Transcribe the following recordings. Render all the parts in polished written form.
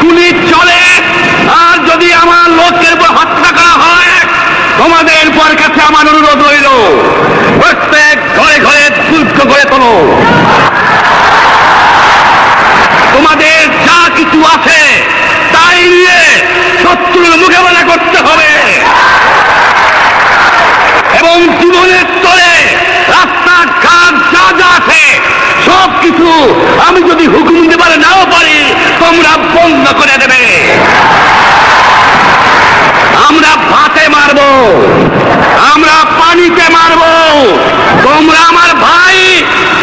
গুলি চলে আর যদি আমার লোকের উপর হত্যা করা হয়, তোমাদের পর কাছে আমার অনুরোধ রইল, প্রত্যেক ঘরে ঘরে দুর্গ গড়ে তোলো। তোমাদের যা কিছু আছে তাই নিয়ে শত্রুর মোকাবেলা করতে হবে এবং জীবনের স্তরে রাস্তাঘাট যা যা আছে সব কিছু আমি যদি হুকুম দেবার নাও পারি তোমরা বন্ধ করে দেবে। আমরা ভাতে মারব, আমরা পানিতে মারব, তোমরা আমার ভাই,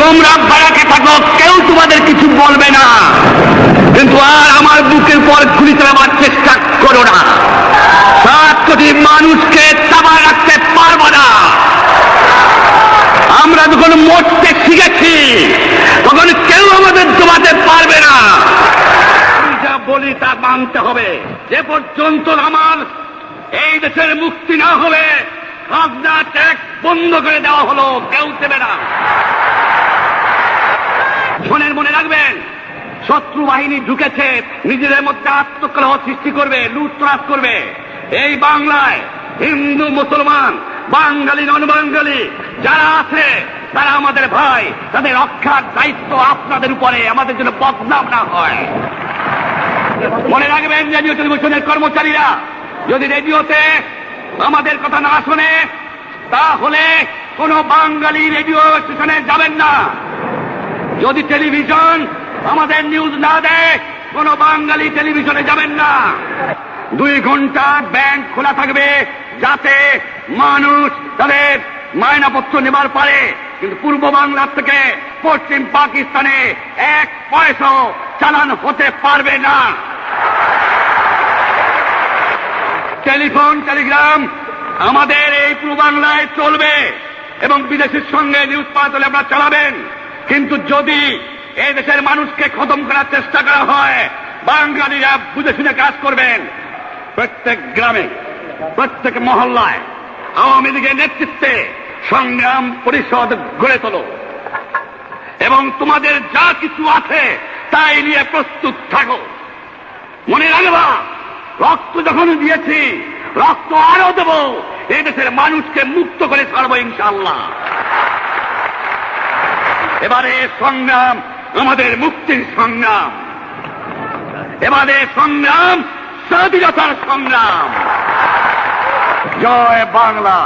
তোমরা বাড়াকে থাকো, কেউ তোমাদের কিছু বলবে না, কিন্তু আর আমার বুকের পর গুলি চালাবার চেষ্টা করো না। 7 কোটি মানুষকে চাপা রাখতে পারবো না। আমরা যখন মরতে শিখেছি তখন কেউ আমাদের দমাতে পারবে না। যা বলি তা মানতে হবে। যে পর্যন্ত আমার এই দেশের মুক্তি না হবে খাজনা ট্যাক্স বন্ধ করে দেওয়া হলো, কেউ দেবে না। শোনেন, মনে রাখবেন, শত্রু বাহিনী ঢুকেছে, নিজেদের মধ্যে আত্মকলহ সৃষ্টি করবে, লুটতরাজ করবে। এই বাংলায় হিন্দু মুসলমান বাঙালি নন বাঙালি যারা আছে তারা আমাদের ভাই, তাদের রক্ষার দায়িত্ব আপনাদের উপরে, আমাদের জন্য বদনাম না হয়। মনে রাখবেন, রেডিও টেলিভিশনের কর্মচারীরা যদি রেডিওতে আমাদের কথা না শোনে তাহলে কোন বাঙালি রেডিও স্টেশনে যাবেন না। যদি টেলিভিশন আমাদের নিউজ না দেয় কোন বাঙালি টেলিভিশনে যাবেন না। 2 ঘন্টা ব্যাংক খোলা থাকবে যাতে মানুষ তাদের মায়নাপত্র নেবার পারে, কিন্তু পূর্ব বাংলার থেকে পশ্চিম পাকিস্তানে 1 পয়সাও চালান হতে পারবে না। টেলিফোন টেলিগ্রাম আমাদের এই পূর্ব বাংলায় চলবে এবং বিদেশের সঙ্গে নিউজ পাওয়া চলে আপনারা চালাবেন, কিন্তু যদি এই দেশের মানুষকে খতম করার চেষ্টা করা হয় বাঙালিরা বুঝে শুনে কাজ করবেন। প্রত্যেক গ্রামে প্রত্যেক মহল্লায় আওয়ামী লীগের নেতৃত্বে সংগ্রাম পরিষদ গড়ে তোলো এবং তোমাদের যা কিছু আছে তাই নিয়ে প্রস্তুত থাকো। মনে রাখবা, রক্ত যখন দিয়েছি রক্ত আরো দেব, এই দেশের মানুষকে মুক্ত করে ছাড়বো ইনশাআল্লাহ। এবারে সংগ্রাম আমাদের মুক্তির সংগ্রাম, এবারে সংগ্রাম স্বাধীনতার সংগ্রাম। জয় বাংলা।